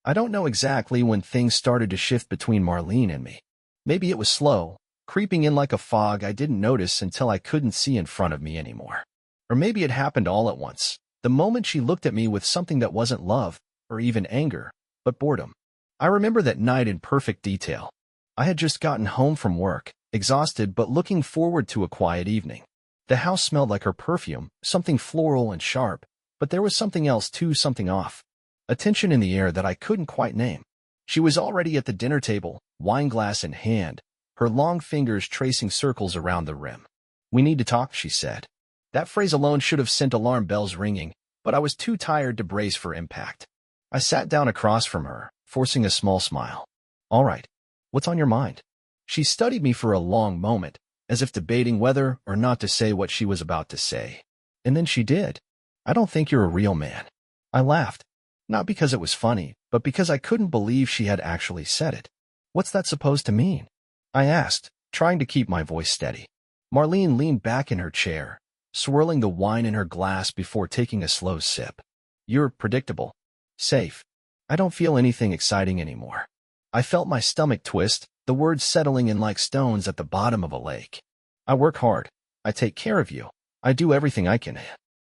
I don't know exactly when things started to shift between Marlene and me. Maybe it was slow, creeping in like a fog I didn't notice until I couldn't see in front of me anymore. Or maybe it happened all at once, the moment she looked at me with something that wasn't love, or even anger, but boredom. I remember that night in perfect detail. I had just gotten home from work, exhausted but looking forward to a quiet evening. The house smelled like her perfume, something floral and sharp, but there was something else too, something off. A tension in the air that I couldn't quite name. She was already at the dinner table, wine glass in hand, her long fingers tracing circles around the rim. "We need to talk," she said. That phrase alone should have sent alarm bells ringing, but I was too tired to brace for impact. I sat down across from her, forcing a small smile. "All right. What's on your mind?" She studied me for a long moment, as if debating whether or not to say what she was about to say. And then she did. "I don't think you're a real man." I laughed. Not because it was funny, but because I couldn't believe she had actually said it. "What's that supposed to mean?" I asked, trying to keep my voice steady. Marlene leaned back in her chair, swirling the wine in her glass before taking a slow sip. "You're predictable. Safe. I don't feel anything exciting anymore." I felt my stomach twist, the words settling in like stones at the bottom of a lake. "I work hard. I take care of you. I do everything I can."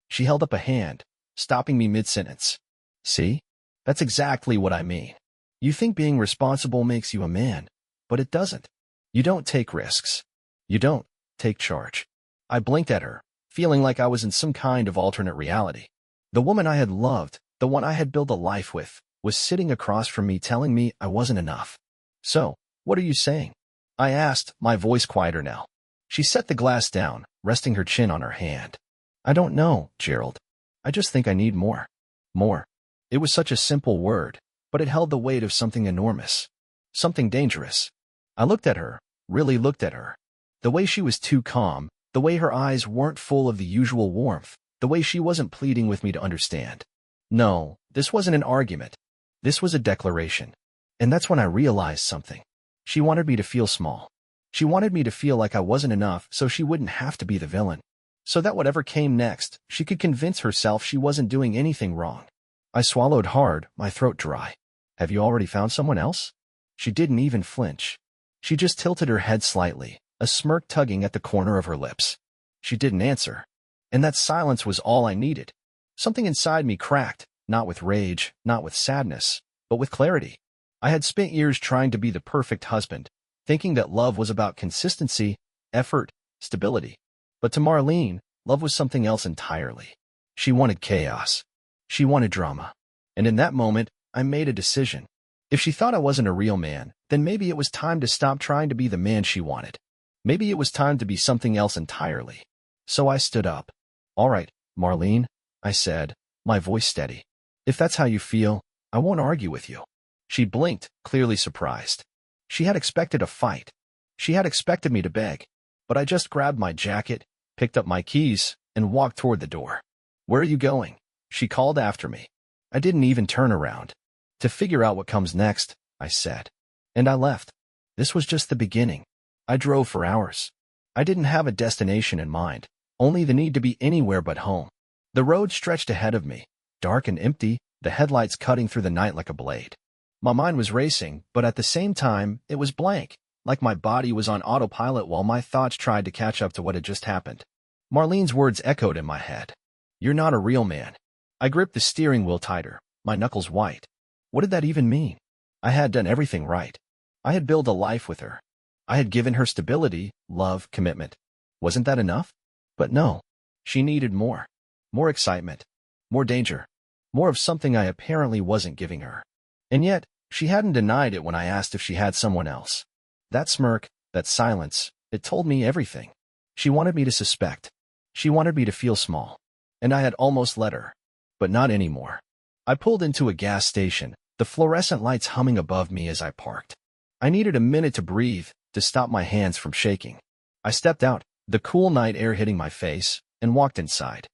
She held up a hand, stopping me mid-sentence. "See? That's exactly what I mean. You think being responsible makes you a man, but it doesn't. You don't take risks. You don't take charge." I blinked at her, feeling like I was in some kind of alternate reality. The woman I had loved, the one I had built a life with, was sitting across from me telling me I wasn't enough. "So, what are you saying?" I asked, my voice quieter now. She set the glass down, resting her chin on her hand. "I don't know, Gerald. I just think I need more." More. It was such a simple word, but it held the weight of something enormous. Something dangerous. I looked at her, really looked at her. The way she was too calm, the way her eyes weren't full of the usual warmth, the way she wasn't pleading with me to understand. No, this wasn't an argument. This was a declaration. And that's when I realized something. She wanted me to feel small. She wanted me to feel like I wasn't enough so she wouldn't have to be the villain. So that whatever came next, she could convince herself she wasn't doing anything wrong. I swallowed hard, my throat dry. "Have you already found someone else?" She didn't even flinch. She just tilted her head slightly, a smirk tugging at the corner of her lips. She didn't answer. And that silence was all I needed. Something inside me cracked, not with rage, not with sadness, but with clarity. I had spent years trying to be the perfect husband, thinking that love was about consistency, effort, stability. But to Marlene, love was something else entirely. She wanted chaos. She wanted drama. And in that moment, I made a decision. If she thought I wasn't a real man, then maybe it was time to stop trying to be the man she wanted. Maybe it was time to be something else entirely. So I stood up. "All right, Marlene," I said, my voice steady. "If that's how you feel, I won't argue with you." She blinked, clearly surprised. She had expected a fight. She had expected me to beg. But I just grabbed my jacket, picked up my keys, and walked toward the door. "Where are you going?" she called after me. I didn't even turn around. "To figure out what comes next," I said. And I left. This was just the beginning. I drove for hours. I didn't have a destination in mind, only the need to be anywhere but home. The road stretched ahead of me, dark and empty, the headlights cutting through the night like a blade. My mind was racing, but at the same time, it was blank, like my body was on autopilot while my thoughts tried to catch up to what had just happened. Marlene's words echoed in my head. "You're not a real man." I gripped the steering wheel tighter, my knuckles white. What did that even mean? I had done everything right. I had built a life with her. I had given her stability, love, commitment. Wasn't that enough? But no. She needed more. More excitement. More danger. More of something I apparently wasn't giving her. And yet, she hadn't denied it when I asked if she had someone else. That smirk, that silence, it told me everything. She wanted me to suspect. She wanted me to feel small. And I had almost let her. But not anymore. I pulled into a gas station, the fluorescent lights humming above me as I parked. I needed a minute to breathe, to stop my hands from shaking. I stepped out, the cool night air hitting my face, and walked inside.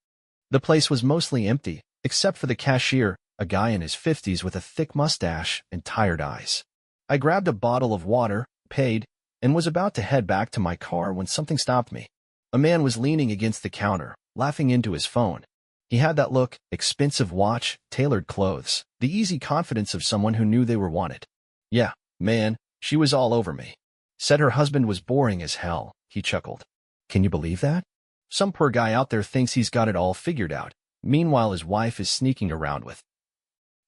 The place was mostly empty, except for the cashier, a guy in his 50s with a thick mustache and tired eyes. I grabbed a bottle of water, paid, and was about to head back to my car when something stopped me. A man was leaning against the counter, laughing into his phone. He had that look, expensive watch, tailored clothes, the easy confidence of someone who knew they were wanted. Yeah, man, she was all over me. Said her husband was boring as hell, he chuckled. Can you believe that? Some poor guy out there thinks he's got it all figured out. Meanwhile, his wife is sneaking around with.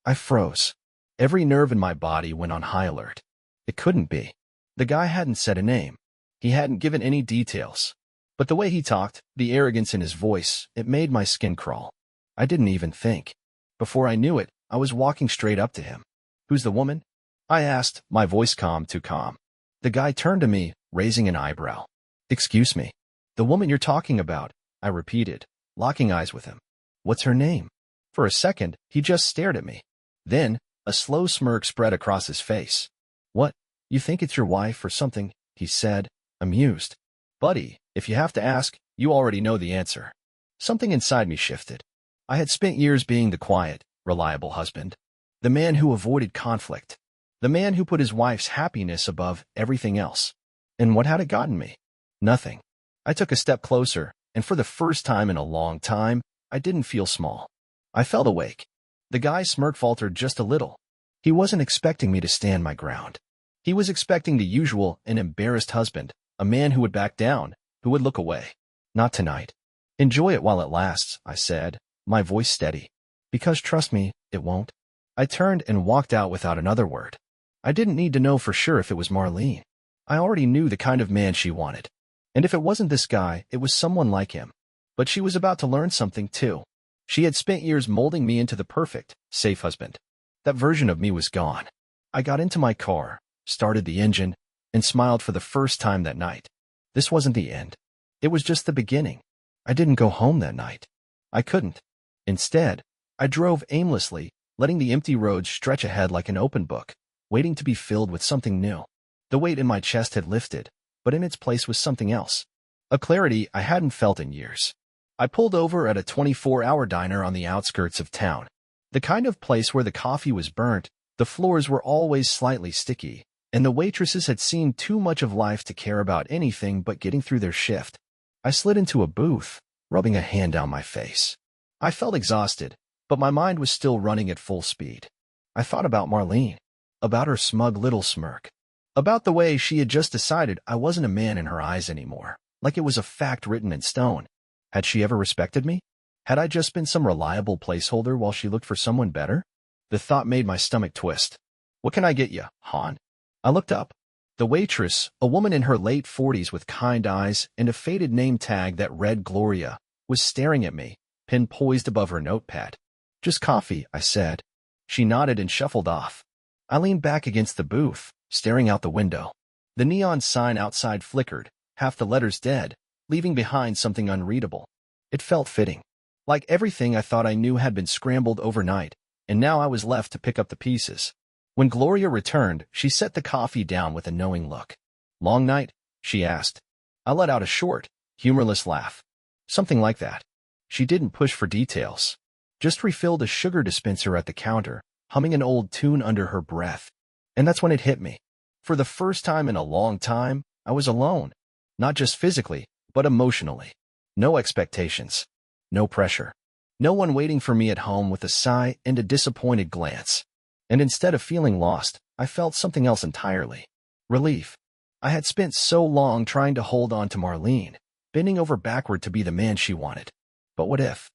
I froze. Every nerve in my body went on high alert. It couldn't be. The guy hadn't said a name. He hadn't given any details. But the way he talked, the arrogance in his voice, it made my skin crawl. I didn't even think. Before I knew it, I was walking straight up to him. Who's the woman? I asked, my voice calm too calm. The guy turned to me, raising an eyebrow. Excuse me. The woman you're talking about, I repeated, locking eyes with him. What's her name? For a second, he just stared at me. Then, a slow smirk spread across his face. What? You think it's your wife or something? He said, amused. Buddy, if you have to ask, you already know the answer. Something inside me shifted. I had spent years being the quiet, reliable husband. The man who avoided conflict. The man who put his wife's happiness above everything else. And what had it gotten me? Nothing. I took a step closer, and for the first time in a long time, I didn't feel small. I felt awake. The guy's smirk faltered just a little. He wasn't expecting me to stand my ground. He was expecting the usual, an embarrassed husband, a man who would back down, who would look away. Not tonight. Enjoy it while it lasts, I said, my voice steady. Because trust me, it won't. I turned and walked out without another word. I didn't need to know for sure if it was Marlene. I already knew the kind of man she wanted. And if it wasn't this guy, it was someone like him. But she was about to learn something too. She had spent years molding me into the perfect, safe husband. That version of me was gone. I got into my car, started the engine, and smiled for the first time that night. This wasn't the end. It was just the beginning. I didn't go home that night. I couldn't. Instead, I drove aimlessly, letting the empty roads stretch ahead like an open book, waiting to be filled with something new. The weight in my chest had lifted, but in its place was something else. A clarity I hadn't felt in years. I pulled over at a 24-hour diner on the outskirts of town. The kind of place where the coffee was burnt, the floors were always slightly sticky, and the waitresses had seen too much of life to care about anything but getting through their shift. I slid into a booth, rubbing a hand down my face. I felt exhausted, but my mind was still running at full speed. I thought about Marlene, about her smug little smirk, about the way she had just decided I wasn't a man in her eyes anymore, like it was a fact written in stone. Had she ever respected me? Had I just been some reliable placeholder while she looked for someone better? The thought made my stomach twist. What can I get you, hon? I looked up. The waitress, a woman in her late 40s with kind eyes and a faded name tag that read Gloria, was staring at me, pen poised above her notepad. Just coffee, I said. She nodded and shuffled off. I leaned back against the booth, staring out the window. The neon sign outside flickered, half the letters dead, leaving behind something unreadable. It felt fitting. Like everything I thought I knew had been scrambled overnight, and now I was left to pick up the pieces. When Gloria returned, she set the coffee down with a knowing look. Long night? She asked. I let out a short, humorless laugh. Something like that. She didn't push for details. Just refilled a sugar dispenser at the counter, humming an old tune under her breath. And that's when it hit me. For the first time in a long time, I was alone. Not just physically, but emotionally. No expectations. No pressure. No one waiting for me at home with a sigh and a disappointed glance. And instead of feeling lost, I felt something else entirely. Relief. I had spent so long trying to hold on to Marlene, bending over backward to be the man she wanted. But what if?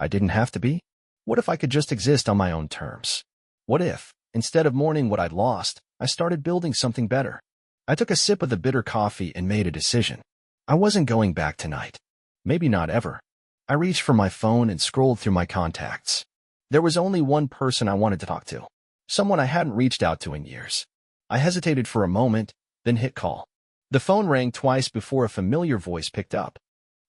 I didn't have to be? What if I could just exist on my own terms? What if, instead of mourning what I'd lost, I started building something better? I took a sip of the bitter coffee and made a decision. I wasn't going back tonight. Maybe not ever. I reached for my phone and scrolled through my contacts. There was only one person I wanted to talk to. Someone I hadn't reached out to in years. I hesitated for a moment, then hit call. The phone rang twice before a familiar voice picked up.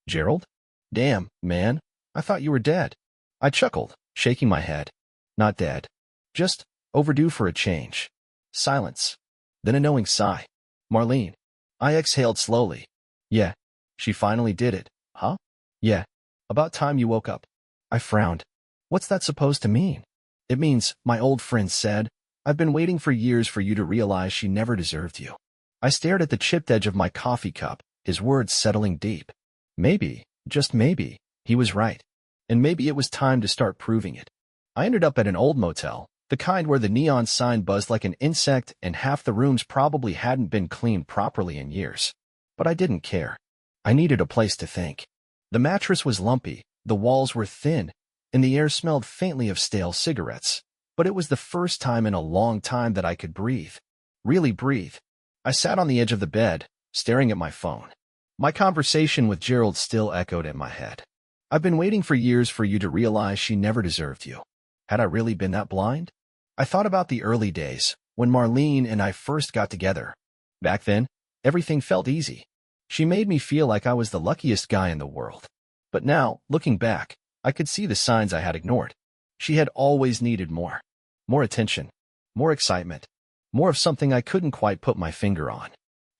Gerald? Damn, man. I thought you were dead. I chuckled, shaking my head. Not dead. Just overdue for a change. Silence. Then a knowing sigh. Marlene. I exhaled slowly. Yeah. She finally did it. Huh? Yeah. About time you woke up. I frowned. What's that supposed to mean? It means, my old friend said, I've been waiting for years for you to realize she never deserved you. I stared at the chipped edge of my coffee cup, his words settling deep. Maybe, just maybe, he was right. and maybe it was time to start proving it. I ended up at an old motel, the kind where the neon sign buzzed like an insect and half the rooms probably hadn't been cleaned properly in years. But I didn't care. I needed a place to think. The mattress was lumpy, the walls were thin, and the air smelled faintly of stale cigarettes. But it was the first time in a long time that I could breathe. Really breathe. I sat on the edge of the bed, staring at my phone. My conversation with Gerald still echoed in my head. I've been waiting for years for you to realize she never deserved you. Had I really been that blind? I thought about the early days, when Marlene and I first got together. Back then, everything felt easy. She made me feel like I was the luckiest guy in the world. But now, looking back, I could see the signs I had ignored. She had always needed more. More attention. More excitement. More of something I couldn't quite put my finger on.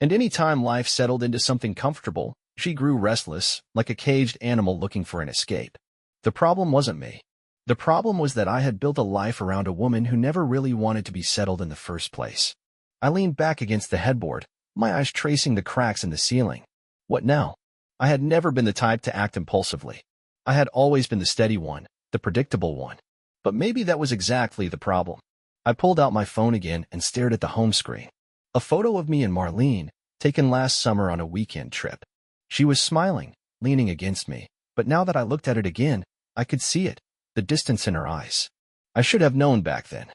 And any time life settled into something comfortable, she grew restless, like a caged animal looking for an escape. The problem wasn't me. The problem was that I had built a life around a woman who never really wanted to be settled in the first place. I leaned back against the headboard, my eyes tracing the cracks in the ceiling. What now? I had never been the type to act impulsively. I had always been the steady one, the predictable one. But maybe that was exactly the problem. I pulled out my phone again and stared at the home screen. A photo of me and Marlene, taken last summer on a weekend trip. She was smiling, leaning against me, but now that I looked at it again, I could see it. The distance in her eyes. I should have known back then.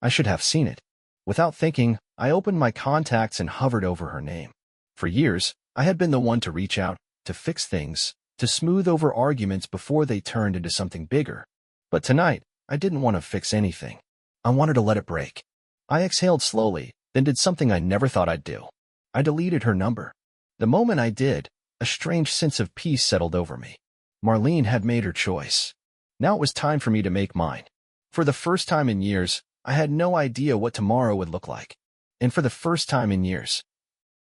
I should have seen it. Without thinking, I opened my contacts and hovered over her name. For years, I had been the one to reach out, to fix things, to smooth over arguments before they turned into something bigger. But tonight, I didn't want to fix anything. I wanted to let it break. I exhaled slowly, then did something I never thought I'd do. I deleted her number. The moment I did, a strange sense of peace settled over me. Marlene had made her choice. Now it was time for me to make mine. For the first time in years, I had no idea what tomorrow would look like. And for the first time in years,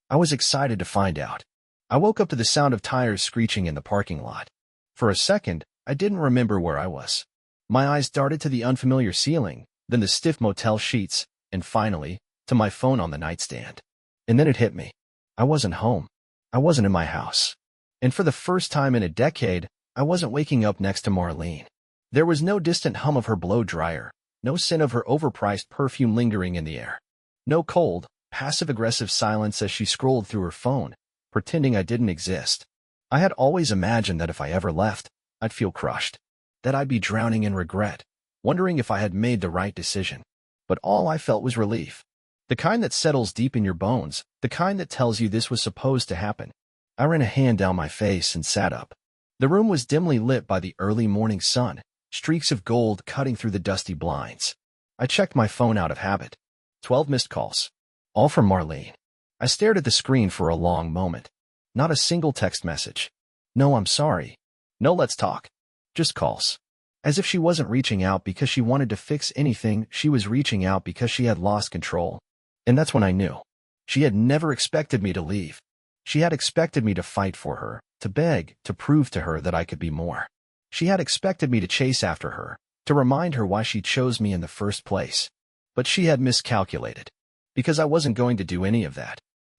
I was excited to find out. I woke up to the sound of tires screeching in the parking lot. For a second, I didn't remember where I was. My eyes darted to the unfamiliar ceiling, then the stiff motel sheets, and finally, to my phone on the nightstand. And then it hit me. I wasn't home. I wasn't in my house. And for the first time in a decade, I wasn't waking up next to Marlene. There was no distant hum of her blow dryer, no scent of her overpriced perfume lingering in the air. No cold, passive-aggressive silence as she scrolled through her phone, pretending I didn't exist. I had always imagined that if I ever left, I'd feel crushed, that I'd be drowning in regret, wondering if I had made the right decision. But all I felt was relief. The kind that settles deep in your bones, the kind that tells you this was supposed to happen. I ran a hand down my face and sat up. The room was dimly lit by the early morning sun, streaks of gold cutting through the dusty blinds. I checked my phone out of habit. 12 missed calls. All from Marlene. I stared at the screen for a long moment. Not a single text message. No, I'm sorry. No, let's talk. Just calls. As if she wasn't reaching out because she wanted to fix anything, she was reaching out because she had lost control. And that's when I knew. She had never expected me to leave. She had expected me to fight for her, to beg, to prove to her that I could be more. She had expected me to chase after her, to remind her why she chose me in the first place. But she had miscalculated. Because I wasn't going to do any of that.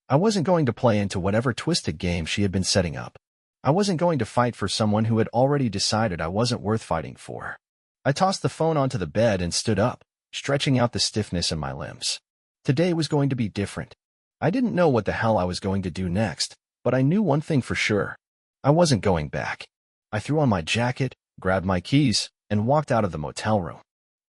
I wasn't going to play into whatever twisted game she had been setting up. I wasn't going to fight for someone who had already decided I wasn't worth fighting for. I tossed the phone onto the bed and stood up, stretching out the stiffness in my limbs. Today was going to be different. I didn't know what the hell I was going to do next, but I knew one thing for sure. I wasn't going back. I threw on my jacket, grabbed my keys, and walked out of the motel room.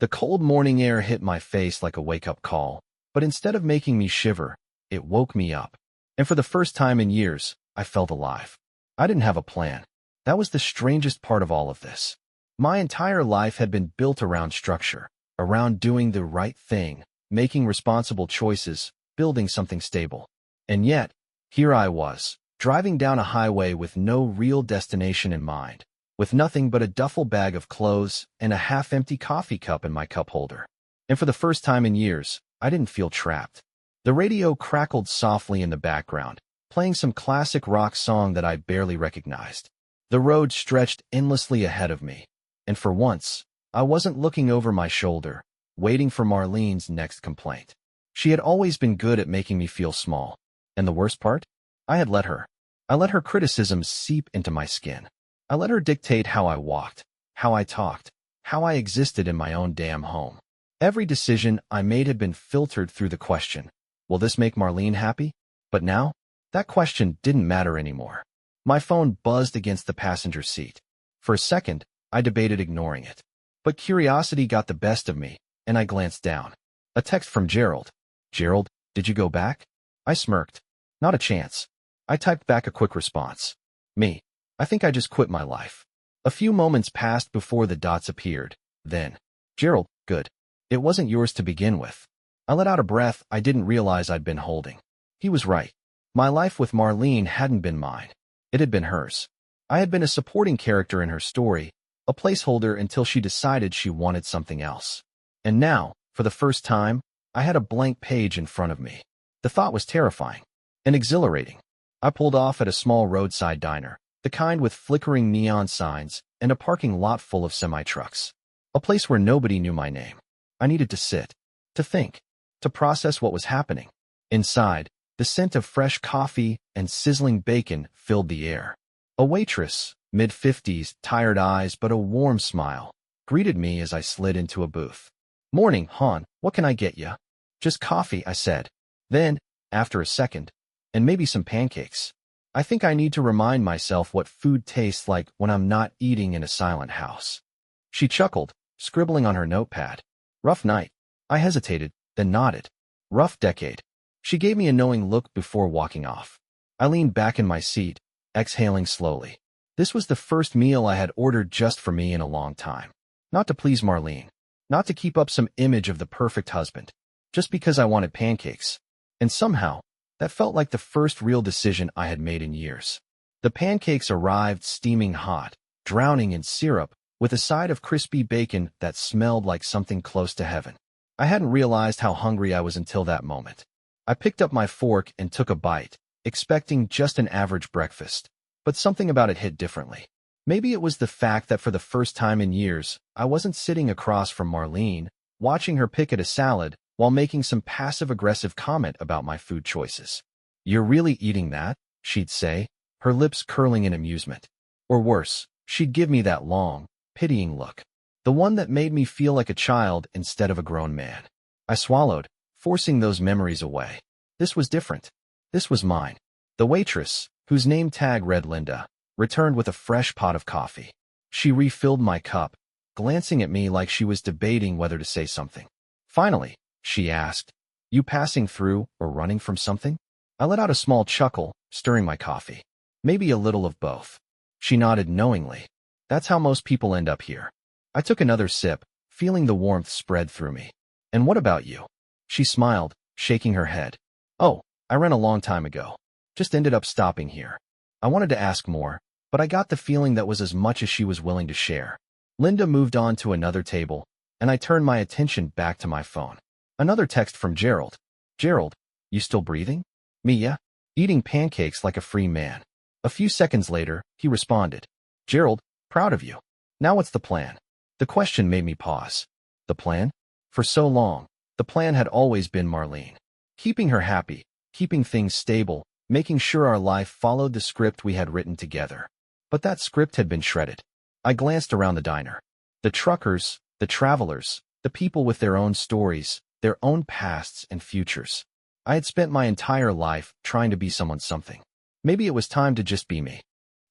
The cold morning air hit my face like a wake-up call, but instead of making me shiver, it woke me up. And for the first time in years, I felt alive. I didn't have a plan. That was the strangest part of all of this. My entire life had been built around structure, around doing the right thing, making responsible choices, building something stable. And yet, here I was, driving down a highway with no real destination in mind, with nothing but a duffel bag of clothes and a half-empty coffee cup in my cup holder. And for the first time in years, I didn't feel trapped. The radio crackled softly in the background, playing some classic rock song that I barely recognized. The road stretched endlessly ahead of me, and for once, I wasn't looking over my shoulder, waiting for Marlene's next complaint. She had always been good at making me feel small, and the worst part? I had let her. I let her criticisms seep into my skin. I let her dictate how I walked, how I talked, how I existed in my own damn home. Every decision I made had been filtered through the question, will this make Marlene happy? But now, that question didn't matter anymore. My phone buzzed against the passenger seat. For a second, I debated ignoring it. But curiosity got the best of me, and I glanced down. A text from Gerald. Gerald, did you go back? I smirked. Not a chance. I typed back a quick response. Me. I think I just quit my life. A few moments passed before the dots appeared. Then, Gerald, good. It wasn't yours to begin with. I let out a breath I didn't realize I'd been holding. He was right. My life with Marlene hadn't been mine. It had been hers. I had been a supporting character in her story, a placeholder until she decided she wanted something else. And now, for the first time, I had a blank page in front of me. The thought was terrifying and exhilarating. I pulled off at a small roadside diner, the kind with flickering neon signs and a parking lot full of semi-trucks. A place where nobody knew my name. I needed to sit, to think, to process what was happening. Inside, the scent of fresh coffee and sizzling bacon filled the air. A waitress, mid-50s, tired eyes but a warm smile, greeted me as I slid into a booth. Morning, hon, what can I get ya? Just coffee, I said. Then, after a second, and maybe some pancakes. I think I need to remind myself what food tastes like when I'm not eating in a silent house. She chuckled, scribbling on her notepad. Rough night. I hesitated, then nodded. Rough decade. She gave me a knowing look before walking off. I leaned back in my seat, exhaling slowly. This was the first meal I had ordered just for me in a long time. Not to please Marlene. Not to keep up some image of the perfect husband. Just because I wanted pancakes. And somehow, that felt like the first real decision I had made in years. The pancakes arrived steaming hot, drowning in syrup, with a side of crispy bacon that smelled like something close to heaven. I hadn't realized how hungry I was until that moment. I picked up my fork and took a bite, expecting just an average breakfast. But something about it hit differently. Maybe it was the fact that for the first time in years, I wasn't sitting across from Marlene, watching her pick at a salad, while making some passive-aggressive comment about my food choices. You're really eating that? She'd say, her lips curling in amusement. Or worse, she'd give me that long, pitying look. The one that made me feel like a child instead of a grown man. I swallowed, forcing those memories away. This was different. This was mine. The waitress, whose name tag read Linda, returned with a fresh pot of coffee. She refilled my cup, glancing at me like she was debating whether to say something. Finally, she asked, you passing through or running from something? I let out a small chuckle, stirring my coffee. Maybe a little of both. She nodded knowingly. That's how most people end up here. I took another sip, feeling the warmth spread through me. And what about you? She smiled, shaking her head. Oh, I ran a long time ago. Just ended up stopping here. I wanted to ask more, but I got the feeling that was as much as she was willing to share. Linda moved on to another table, and I turned my attention back to my phone. Another text from Gerald. Gerald, you still breathing? Me, yeah. Eating pancakes like a free man. A few seconds later, he responded. Gerald, proud of you. Now what's the plan? The question made me pause. The plan? For so long, the plan had always been Marlene. Keeping her happy, keeping things stable, making sure our life followed the script we had written together. But that script had been shredded. I glanced around the diner. The truckers, the travelers, the people with their own stories, their own pasts and futures. I had spent my entire life trying to be someone something. Maybe it was time to just be me.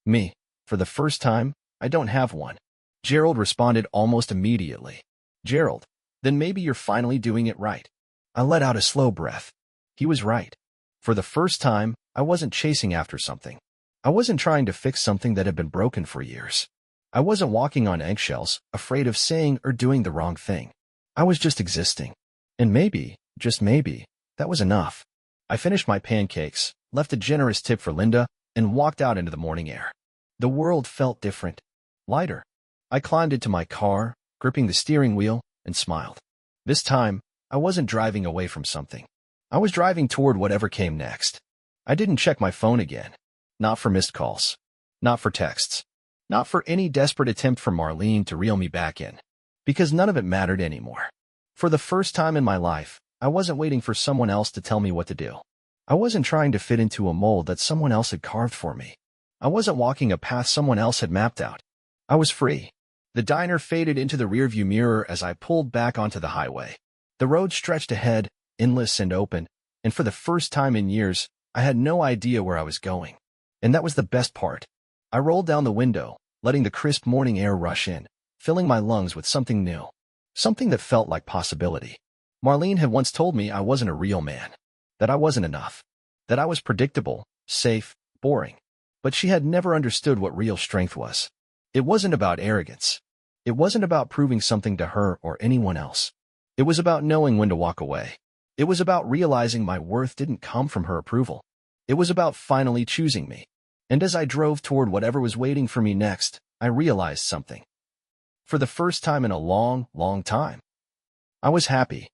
Me. For the first time, I don't have one. Gerald responded almost immediately. Gerald, then maybe you're finally doing it right. I let out a slow breath. He was right. For the first time, I wasn't chasing after something. I wasn't trying to fix something that had been broken for years. I wasn't walking on eggshells, afraid of saying or doing the wrong thing. I was just existing. And maybe, just maybe, that was enough. I finished my pancakes, left a generous tip for Linda, and walked out into the morning air. The world felt different, lighter. I climbed into my car, gripping the steering wheel, and smiled. This time, I wasn't driving away from something. I was driving toward whatever came next. I didn't check my phone again. Not for missed calls. Not for texts. Not for any desperate attempt from Marlene to reel me back in. Because none of it mattered anymore. For the first time in my life, I wasn't waiting for someone else to tell me what to do. I wasn't trying to fit into a mold that someone else had carved for me. I wasn't walking a path someone else had mapped out. I was free. The diner faded into the rearview mirror as I pulled back onto the highway. The road stretched ahead, endless and open, and for the first time in years, I had no idea where I was going. And that was the best part. I rolled down the window, letting the crisp morning air rush in, filling my lungs with something new. Something that felt like possibility. Marlene had once told me I wasn't a real man, that I wasn't enough, that I was predictable, safe, boring. But she had never understood what real strength was. It wasn't about arrogance. It wasn't about proving something to her or anyone else. It was about knowing when to walk away. It was about realizing my worth didn't come from her approval. It was about finally choosing me. And as I drove toward whatever was waiting for me next, I realized something. For the first time in a long, long time, I was happy.